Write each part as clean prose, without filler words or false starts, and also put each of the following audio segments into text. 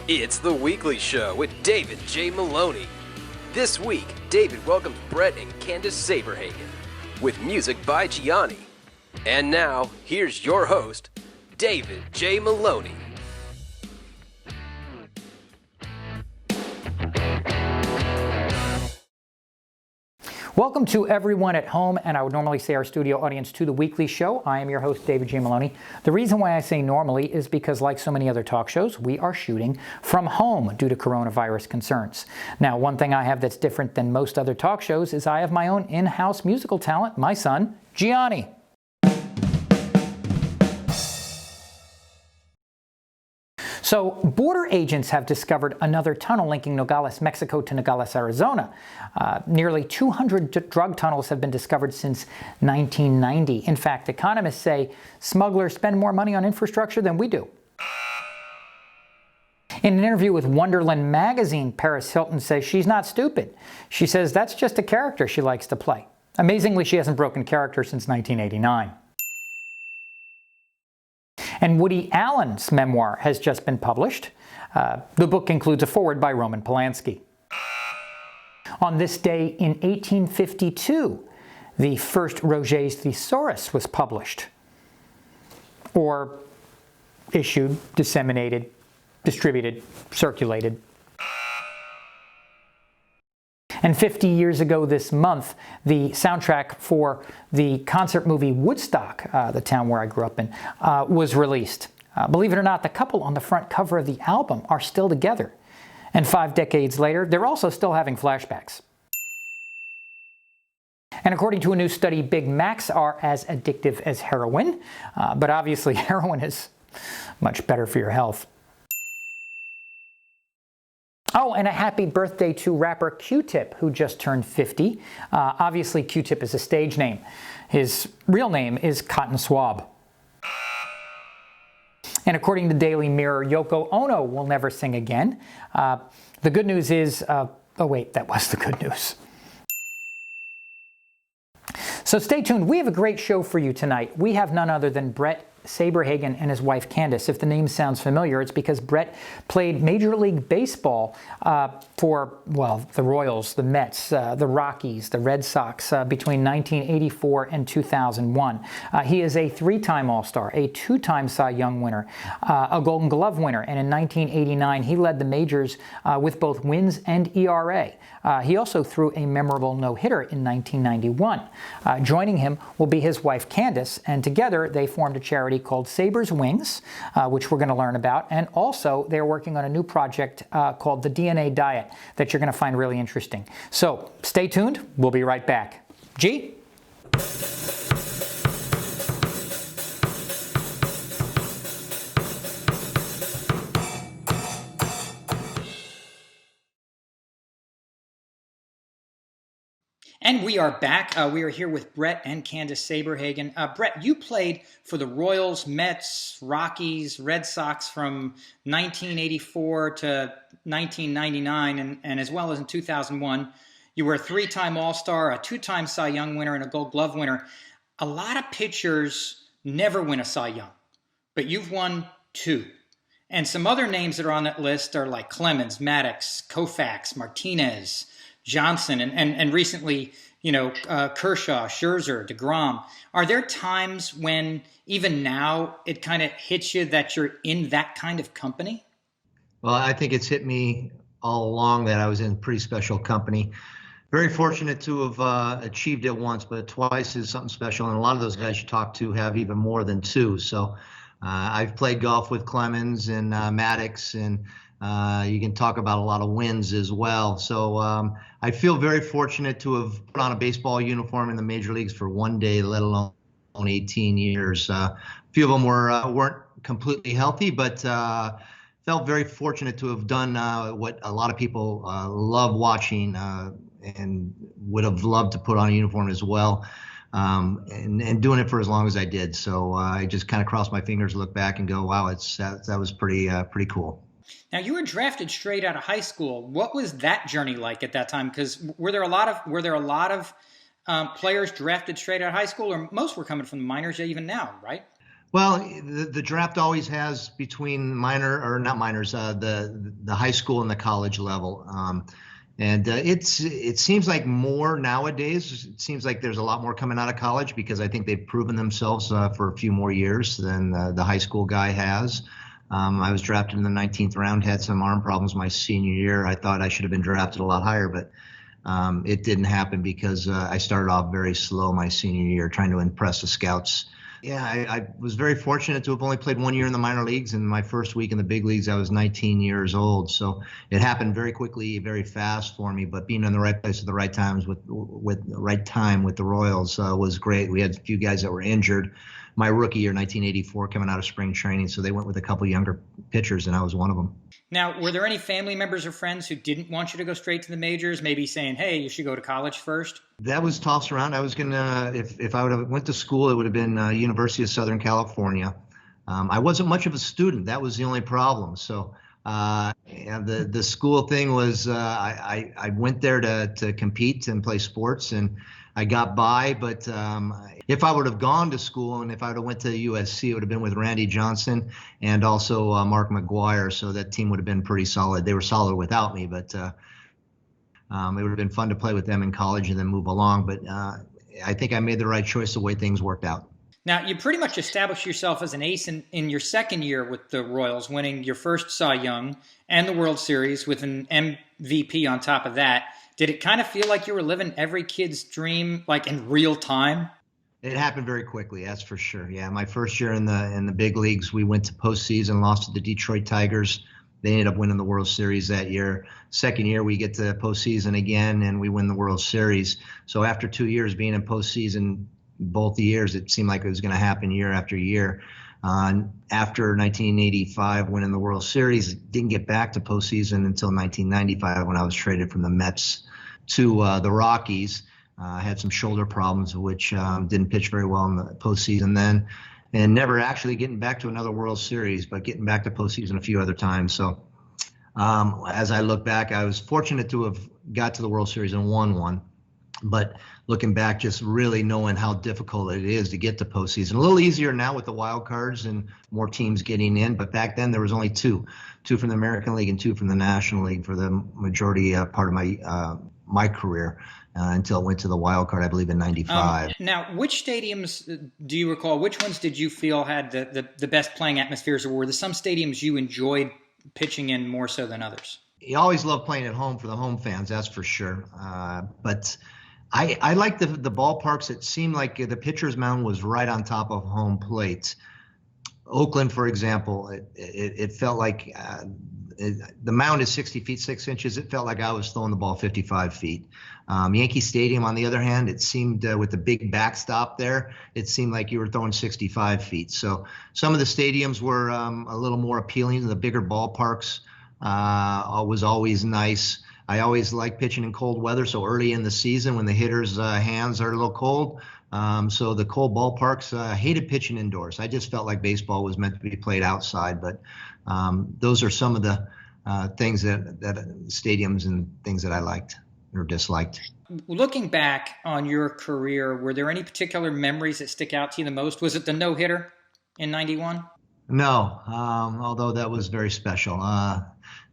It's The Weekly Show with David J. Maloney. This week, David welcomes Bret and Kandace Saberhagen with music by Gianni. And now, here's your host, David J. Maloney. Welcome to everyone at home, and I would normally say our studio audience, to The Weekly Show. I am your host, David J. Maloney. The reason why I say normally is because, like so many other talk shows, we are shooting from home due to coronavirus concerns. Now, one thing I have that's different than most other talk shows is I have my own in-house musical talent, my son, Gianni. So, border agents have discovered another tunnel linking Nogales, Mexico to Nogales, Arizona. Nearly 200 drug tunnels have been discovered since 1990. In fact, economists say smugglers spend more money on infrastructure than we do. In an interview with Wonderland magazine, Paris Hilton says she's not stupid. She says that's just a character she likes to play. Amazingly, she hasn't broken character since 1989. And Woody Allen's memoir has just been published. The book includes a foreword by Roman Polanski. On this day in 1852, the first Roget's Thesaurus was published, or issued, disseminated, distributed, circulated. And 50 years ago this month, the soundtrack for the concert movie Woodstock, the town where I grew up in, was released. Believe it or not, the couple on the front cover of the album are still together. And 5 decades later, they're also still having flashbacks. And according to a new study, Big Macs are as addictive as heroin. But obviously, heroin is much better for your health. Oh, and a happy birthday to rapper Q-Tip, who just turned 50. Obviously, Q-Tip is a stage name. His real name is Cotton Swab. And according to Daily Mirror, Yoko Ono will never sing again. The good news is, oh wait, that was the good news. So stay tuned. We have a great show for you tonight. We have none other than Bret Saberhagen and his wife Kandace. If the name sounds familiar, it's because Bret played Major League Baseball for, well, the Royals, the Mets, the Rockies, the Red Sox between 1984 and 2001. He is a 3-time All-Star, a 2-time Cy Young winner, a Golden Glove winner, and in 1989 he led the majors with both wins and ERA. He also threw a memorable no-hitter in 1991. Joining him will be his wife Kandace, and together they formed a charity called SabesWings, which we're going to learn about, and also they're working on a new project called the DNAdiet that you're going to find really interesting. So stay tuned. We'll be right back. G? And we are back. We are here with Bret and Kandace Saberhagen. Bret, you played for the Royals, Mets, Rockies, Red Sox from 1984 to 1999, and as well as in 2001. You were a 3-time All-Star, a 2-time Cy Young winner, and a Gold Glove winner. A lot of pitchers never win a Cy Young, but you've won 2. And some other names that are on that list are like Clemens, Maddox, Koufax, Martinez, Johnson, and recently, Kershaw, Scherzer, DeGrom. Are there times when, even now, it kind of hits you that you're in that kind of company? Well, I think it's hit me all along that I was in pretty special company. Very fortunate to have achieved it once, but twice is something special. And a lot of those guys you talk to have even more than 2. So I've played golf with Clemens and Maddox, and you can talk about a lot of wins as well. So I feel very fortunate to have put on a baseball uniform in the major leagues for 1 day, let alone 18 years. A few of them weren't completely healthy, but felt very fortunate to have done what a lot of people love watching and would have loved to put on a uniform as well. And doing it for as long as I did. So I just kind of crossed my fingers, look back and go, wow, that was pretty cool. Now, you were drafted straight out of high school. What was that journey like at that time? Because were there a lot of players drafted straight out of high school, or most were coming from the minors even now, right? Well, the draft always has between minor or not minors, the high school and the college level. And it seems like more nowadays. It seems like there's a lot more coming out of college because I think they've proven themselves for a few more years than the high school guy has. I was drafted in the 19th round, had some arm problems my senior year. I thought I should have been drafted a lot higher, but it didn't happen because I started off very slow my senior year, trying to impress the scouts. Yeah, I was very fortunate to have only played 1 year in the minor leagues. And my first week in the big leagues, I was 19 years old. So it happened very quickly, very fast for me. But being in the right place at the right times with the right time with the Royals was great. We had a few guys that were injured. My rookie year, 1984, coming out of spring training. So they went with a couple younger pitchers, and I was one of them. Now, were there any family members or friends who didn't want you to go straight to the majors, maybe saying, hey, you should go to college first? That was tossed around. I was going to, if I would have went to school, it would have been University of Southern California. I wasn't much of a student. That was the only problem. So the school thing was I went there to compete and play sports, and I got by. But if I would have gone to school and if I would have went to USC, it would have been with Randy Johnson and also Mark McGuire. So that team would have been pretty solid. They were solid without me, but it would have been fun to play with them in college and then move along. But I think I made the right choice the way things worked out. Now, you pretty much established yourself as an ace in your second year with the Royals, winning your first Cy Young and the World Series with an MVP on top of that. Did it kind of feel like you were living every kid's dream, like in real time? It happened very quickly, that's for sure. Yeah, my first year in the big leagues, we went to postseason, lost to the Detroit Tigers. They ended up winning the World Series that year. Second year, we get to postseason again, and we win the World Series. So after 2 years being in postseason, both years, it seemed like it was going to happen year after year. After 1985, winning the World Series, didn't get back to postseason until 1995 when I was traded from the Mets to the Rockies. I had some shoulder problems, which didn't pitch very well in the postseason then, and never actually getting back to another World Series, but getting back to postseason a few other times. So as I look back, I was fortunate to have got to the World Series and won one. But looking back, just really knowing how difficult it is to get to postseason. A little easier now with the wild cards and more teams getting in. But back then there was only two from the American League and two from the National League for the majority part of my career until it went to the wild card, I believe, in '95. Now, which stadiums do you recall? Which ones did you feel had the best playing atmospheres, or were there some stadiums you enjoyed pitching in more so than others? You always love playing at home for the home fans, that's for sure. But I like the ballparks that seemed like the pitcher's mound was right on top of home plate. Oakland, for example, it felt like the mound is 60 feet 6 inches. It felt like I was throwing the ball 55 feet. Yankee Stadium, on the other hand, it seemed with the big backstop there, it seemed like you were throwing 65 feet. So some of the stadiums were a little more appealing. The bigger ballparks was always nice. I always like pitching in cold weather, so early in the season when the hitters' hands are a little cold. So the cold ballparks, hated pitching indoors. I just felt like baseball was meant to be played outside. But those are some of the things that stadiums and things that I liked or disliked. Looking back on your career, were there any particular memories that stick out to you the most? Was it the no-hitter in '91? No, although that was very special.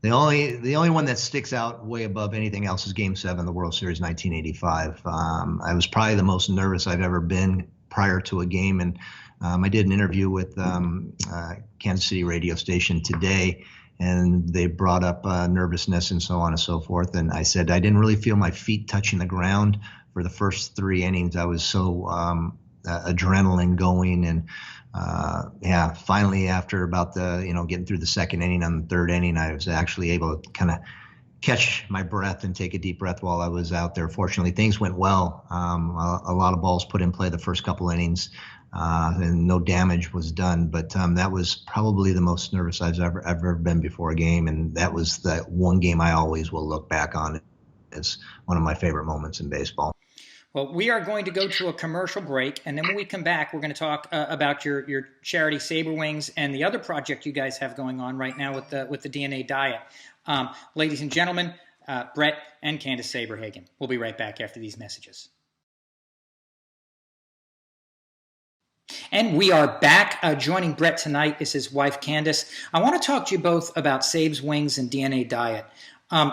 The only one that sticks out way above anything else is Game 7, the World Series 1985. I was probably the most nervous I've ever been prior to a game, and I did an interview with Kansas City radio station today, and they brought up nervousness and so on and so forth. And I said I didn't really feel my feet touching the ground for the first 3 innings. I was so adrenaline going, and finally after about getting through the second inning, on the third inning, I was actually able to kind of catch my breath and take a deep breath while I was out there. Fortunately, things went well. A lot of balls put in play the first couple innings, and no damage was done. But that was probably the most nervous I've ever been before a game, and that was the one game I always will look back on as one of my favorite moments in baseball. Well, we are going to go to a commercial break, and then when we come back, we're going to talk about your charity SabesWings and the other project you guys have going on right now with the DNAdiet. Ladies and gentlemen, Bret and Kandace Saberhagen. We'll be right back after these messages. And we are back. Joining Bret tonight is his wife, Kandace. I want to talk to you both about SabesWings and DNAdiet.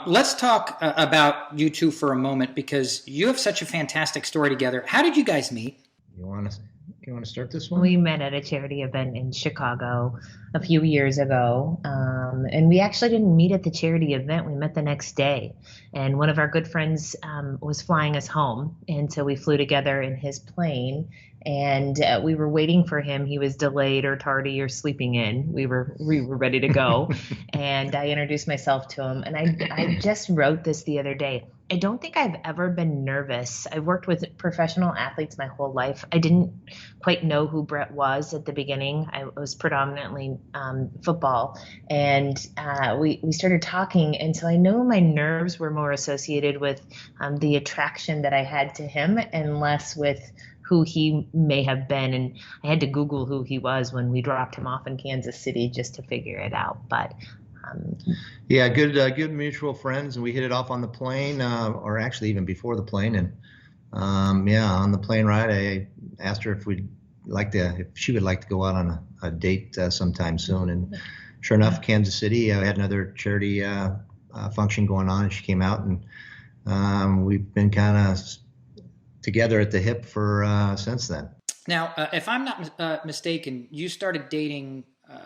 Let's talk about you two for a moment, because you have such a fantastic story together. How did you guys meet? You want to start this one? We met at a charity event in Chicago a few years ago, and we actually didn't meet at the charity event. We met the next day, and one of our good friends was flying us home, and so we flew together in his plane, and we were waiting for him. He was delayed or tardy or sleeping in. We were ready to go, and I introduced myself to him, and I just wrote this the other day. I don't think I've ever been nervous. I've worked with professional athletes my whole life. I didn't quite know who Bret was at the beginning. I was predominantly football, and we started talking, and so I know my nerves were more associated with the attraction that I had to him and less with who he may have been. And I had to Google who he was when we dropped him off in Kansas City just to figure it out. But yeah, good mutual friends, and we hit it off on the plane, or actually even before the plane. And on the plane ride, I asked her if she would like to go out on a date sometime soon. And sure enough, Kansas City, I had another charity function going on, and she came out, and we've been kind of together at the hip for since then. Now, if I'm not mistaken, you started dating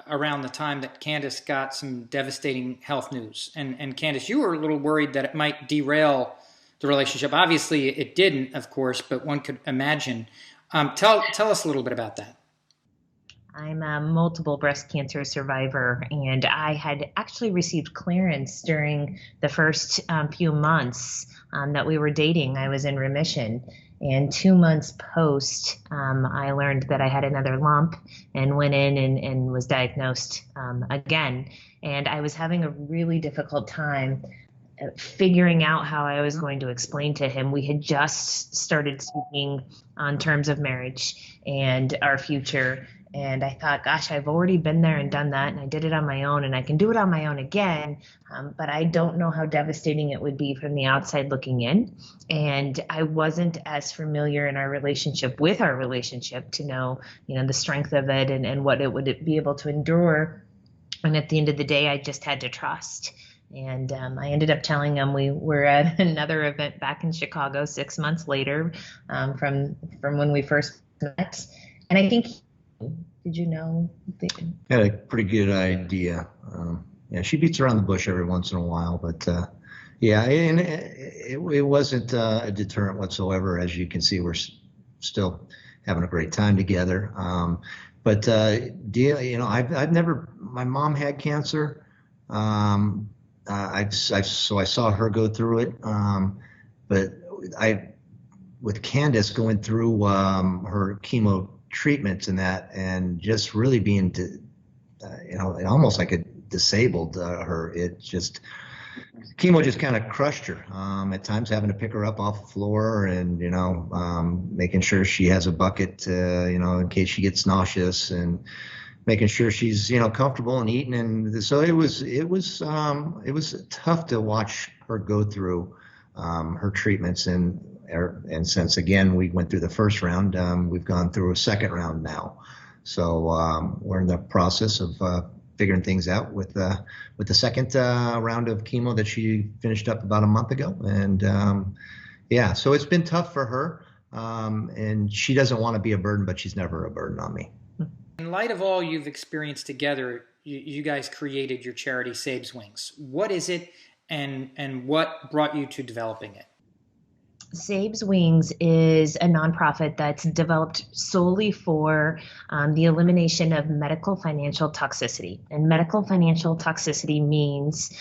around the time that Kandace got some devastating health news. And Kandace, you were a little worried that it might derail the relationship. Obviously, it didn't, of course, but one could imagine. Tell us a little bit about that. I'm a multiple breast cancer survivor, and I had actually received clearance during the first few months that we were dating. I was in remission. And 2 months post, I learned that I had another lump and went in and was diagnosed again. And I was having a really difficult time figuring out how I was going to explain to him. We had just started speaking on terms of marriage and our future. And I thought, gosh, I've already been there and done that, and I did it on my own, and I can do it on my own again, but I don't know how devastating it would be from the outside looking in. And I wasn't as familiar in our relationship to know, the strength of it and what it would be able to endure. And at the end of the day, I just had to trust. And I ended up telling him we were at another event back in Chicago 6 months later from when we first met. And I think, did you know? Had a pretty good idea. She beats around the bush every once in a while, but and it wasn't a deterrent whatsoever. As you can see, we're still having a great time together. But I've never. My mom had cancer. I saw her go through it. But with Kandace going through her chemo treatments and just really being almost like it disabled her. It just, chemo just kind of crushed her, at times having to pick her up off the floor and making sure she has a bucket in case she gets nauseous, and making sure she's comfortable and eating. And so it was tough to watch her go through her treatments. And since, again, we went through the first round, we've gone through a second round now. So we're in the process of figuring things out with the second round of chemo that she finished up about a month ago. And so it's been tough for her. And she doesn't want to be a burden, but she's never a burden on me. In light of all you've experienced together, you guys created your charity, SabesWings. What is it, and what brought you to developing it? SabesWings is a nonprofit that's developed solely for the elimination of medical financial toxicity. And medical financial toxicity means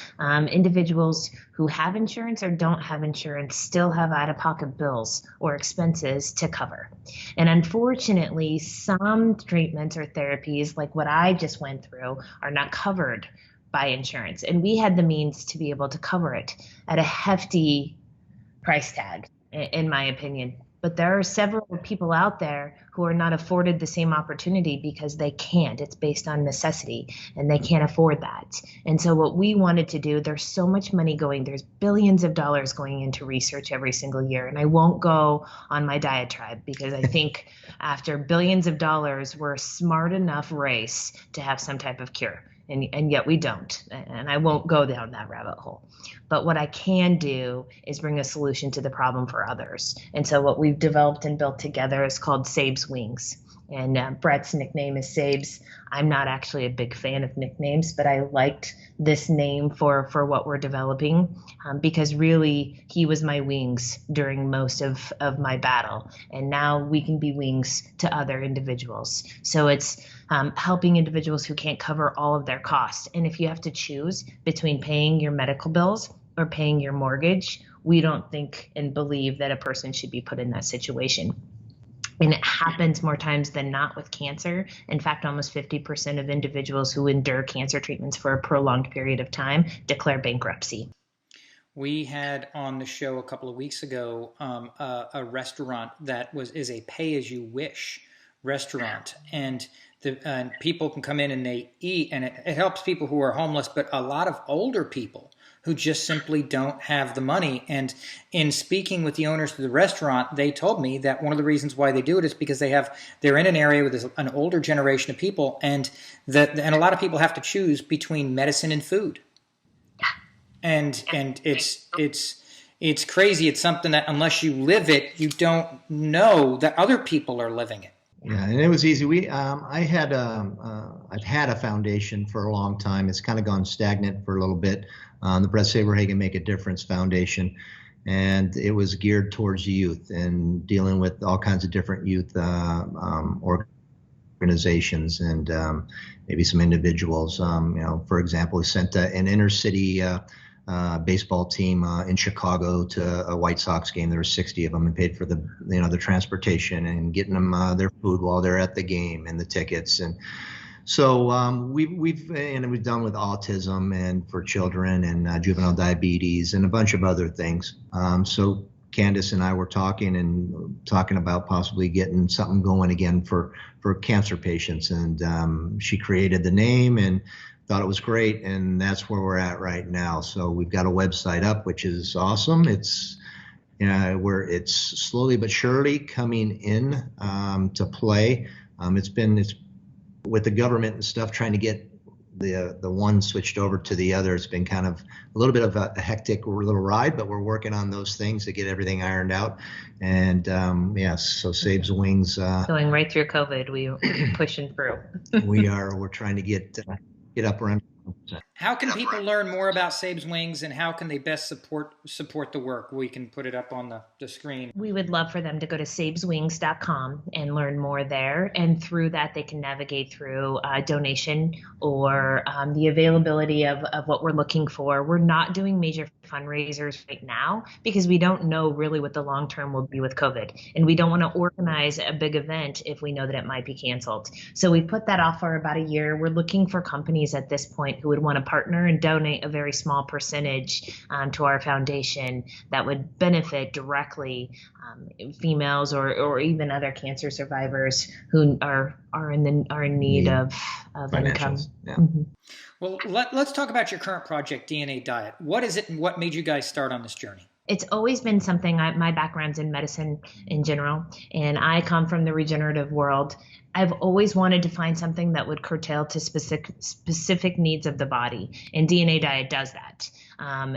individuals who have insurance or don't have insurance still have out-of-pocket bills or expenses to cover. And unfortunately, some treatments or therapies, like what I just went through, are not covered by insurance. And we had the means to be able to cover it at a hefty price tag, in my opinion. But there are several people out there who are not afforded the same opportunity because they can't. It's based on necessity, and they can't afford that. And so what we wanted to do, there's so much money there's billions of dollars going into research every single year. And I won't go on my diatribe because I think after billions of dollars, we're a smart enough race to have some type of cure. And yet we don't. And I won't go down that rabbit hole. But what I can do is bring a solution to the problem for others. And so what we've developed and built together is called SabesWings. And Bret's nickname is Sabes. I'm not actually a big fan of nicknames, but I liked this name for what we're developing because really he was my wings during most of my battle. And now we can be wings to other individuals. So it's helping individuals who can't cover all of their costs. And if you have to choose between paying your medical bills or paying your mortgage, we don't think and believe that a person should be put in that situation. And it happens more times than not with cancer. In fact, almost 50% of individuals who endure cancer treatments for a prolonged period of time declare bankruptcy. We had on the show a couple of weeks ago a restaurant that is a pay-as-you-wish restaurant, and people can come in and they eat, and it helps people who are homeless, but a lot of older people who just simply don't have the money. And in speaking with the owners of the restaurant, they told me that one of the reasons why they do it is because they're in an area with an older generation of people, and a lot of people have to choose between medicine and food. And it's crazy. It's something that unless you live it, you don't know that other people are living it. Yeah, and it was easy. I've had a foundation for a long time. It's kind of gone stagnant for a little bit. The Bret Saberhagen Make a Difference Foundation, and it was geared towards youth and dealing with all kinds of different youth organizations and maybe some individuals. For example, we sent an inner city baseball team in Chicago to a White Sox game. There were 60 of them, and paid for the transportation and getting them their food while they're at the game and the tickets. And so we've done with autism and for children and juvenile diabetes and a bunch of other things. So Kandace and I were talking about possibly getting something going again for cancer patients, and she created the name and thought it was great, and that's where we're at right now. So we've got a website up, which is awesome. It's where it's slowly but surely coming in to play. It's with the government and stuff trying to get the one switched over to the other. It's been kind of a little bit of a hectic little ride, but we're working on those things to get everything ironed out. And so SabesWings. Going right through COVID, we're pushing through. We're trying to get up around. How can people learn more about SabesWings, and how can they best support the work? We can put it up on the screen. We would love for them to go to SabesWings.com and learn more there. And through that, they can navigate through donation or the availability of what we're looking for. We're not doing major fundraisers right now because we don't know really what the long term will be with COVID. And we don't want to organize a big event if we know that it might be canceled. So we put that off for about a year. We're looking for companies at this point who would want to partner and donate a very small percentage to our foundation that would benefit directly females or even other cancer survivors who are in need of income. Yeah. Mm-hmm. Well, let's talk about your current project, DNAdiet. What is it, and what made you guys start on this journey? It's always been something. My background's in medicine in general, and I come from the regenerative world. I've always wanted to find something that would curtail to specific needs of the body, and DNAdiet does that.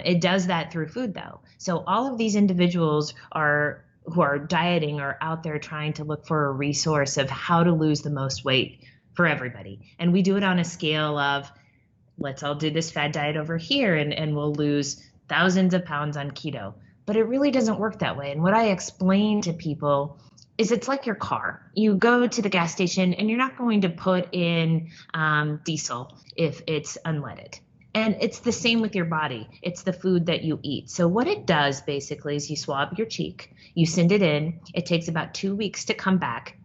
It does that through food, though. So all of these individuals who are dieting are out there trying to look for a resource of how to lose the most weight for everybody, and we do it on a scale of let's all do this fad diet over here, and we'll lose thousands of pounds on keto. But it really doesn't work that way. And what I explain to people is it's like your car. You go to the gas station and you're not going to put in diesel if it's unleaded. And it's the same with your body. It's the food that you eat. So what it does basically is you swab your cheek, you send it in, it takes about 2 weeks to come back.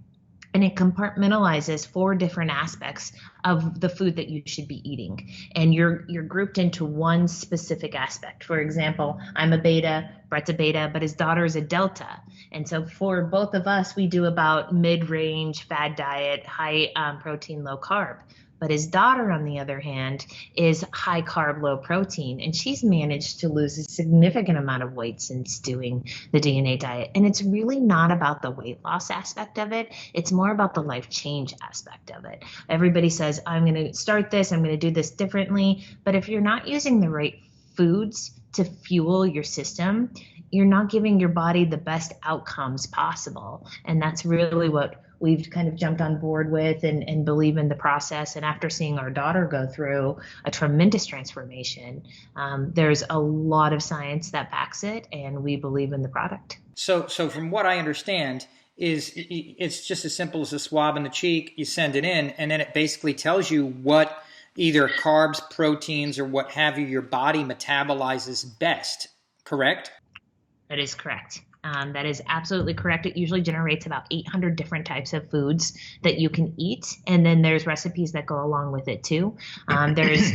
And it compartmentalizes 4 different aspects of the food that you should be eating. And you're grouped into one specific aspect. For example, I'm a beta, Brett's a beta, but his daughter is a delta. And so for both of us, we do about mid-range fad diet, high protein, low carb. But his daughter, on the other hand, is high carb, low protein, and she's managed to lose a significant amount of weight since doing the DNA diet. And it's really not about the weight loss aspect of it. It's more about the life change aspect of it. Everybody says, I'm going to start this, I'm going to do this differently. But if you're not using the right foods to fuel your system, you're not giving your body the best outcomes possible. And that's really what we've kind of jumped on board with and believe in the process. And after seeing our daughter go through a tremendous transformation, there's a lot of science that backs it, and we believe in the product. So from what I understand, it's just as simple as a swab in the cheek. You send it in, and then it basically tells you what either carbs, proteins, or what have you, your body metabolizes best, correct? That is correct. That is absolutely correct. It usually generates about 800 different types of foods that you can eat. And then there's recipes that go along with it too. There's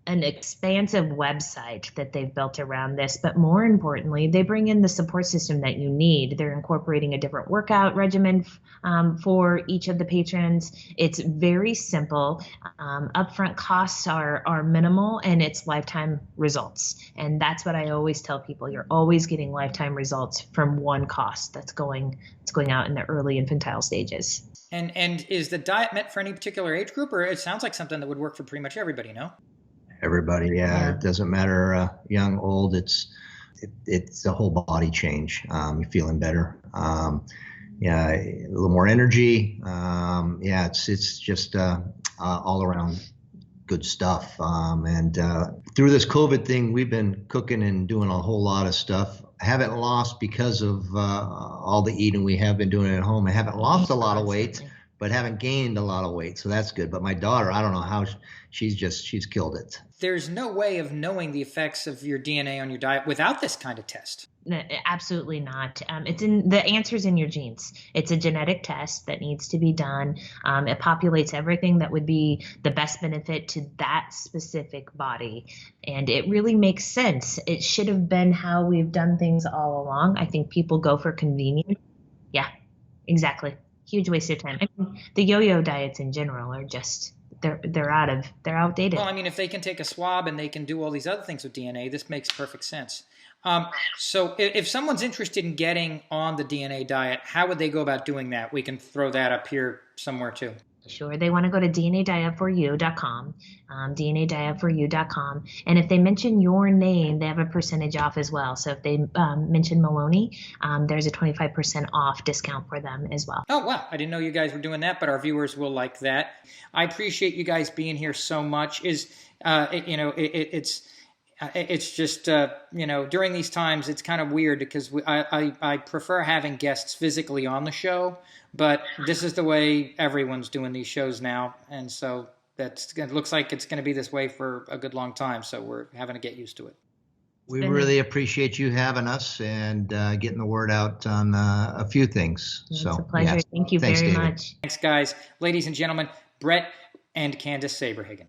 an expansive website that they've built around this, but more importantly, they bring in the support system that you need. They're incorporating a different workout regimen for each of the patrons. It's very simple. Upfront costs are minimal, and it's lifetime results. And that's what I always tell people. You're always getting lifetime results from one cost that's going out in the early infantile stages. And is the diet meant for any particular age group, or it sounds like something that would work for pretty much everybody, no? Everybody, yeah. It doesn't matter young, old. It's a whole body change. You're feeling better. Yeah, a little more energy. Yeah, it's just all around good stuff. And through this COVID thing, we've been cooking and doing a whole lot of stuff. I haven't lost because of all the eating we have been doing at home. I haven't lost a lot of weight, but haven't gained a lot of weight. So that's good. But my daughter, I don't know how she's killed it. There's no way of knowing the effects of your DNA on your diet without this kind of test. No, absolutely not. The answer's in your genes. It's a genetic test that needs to be done. It populates everything that would be the best benefit to that specific body. And it really makes sense. It should have been how we've done things all along. I think people go for convenience. Yeah, exactly. Huge waste of time. I mean, the yo-yo diets in general are just they're outdated. Well, I mean, if they can take a swab and they can do all these other things with DNA, this makes perfect sense. So if someone's interested in getting on the DNA diet, how would they go about doing that? We can throw that up here somewhere too. Sure. They want to go to DNAdietforyou.com, DNAdietforyou.com. And if they mention your name, they have a percentage off as well. So if they mention Maloney, there's a 25% off discount for them as well. Oh, wow. I didn't know you guys were doing that, but our viewers will like that. I appreciate you guys being here so much. It's just, during these times, it's kind of weird because I prefer having guests physically on the show, but this is the way everyone's doing these shows now. And so it looks like it's going to be this way for a good long time. So we're having to get used to it. We really appreciate you having us and getting the word out on a few things. It's a pleasure. Yeah. Thank you very much. Thanks, guys. Ladies and gentlemen, Bret and Kandace Saberhagen.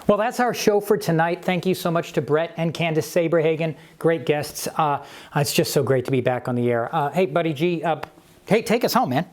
Well, that's our show for tonight. Thank you so much to Bret and Kandace Saberhagen. Great guests. It's just so great to be back on the air. Hey, Buddy G, hey, take us home, man.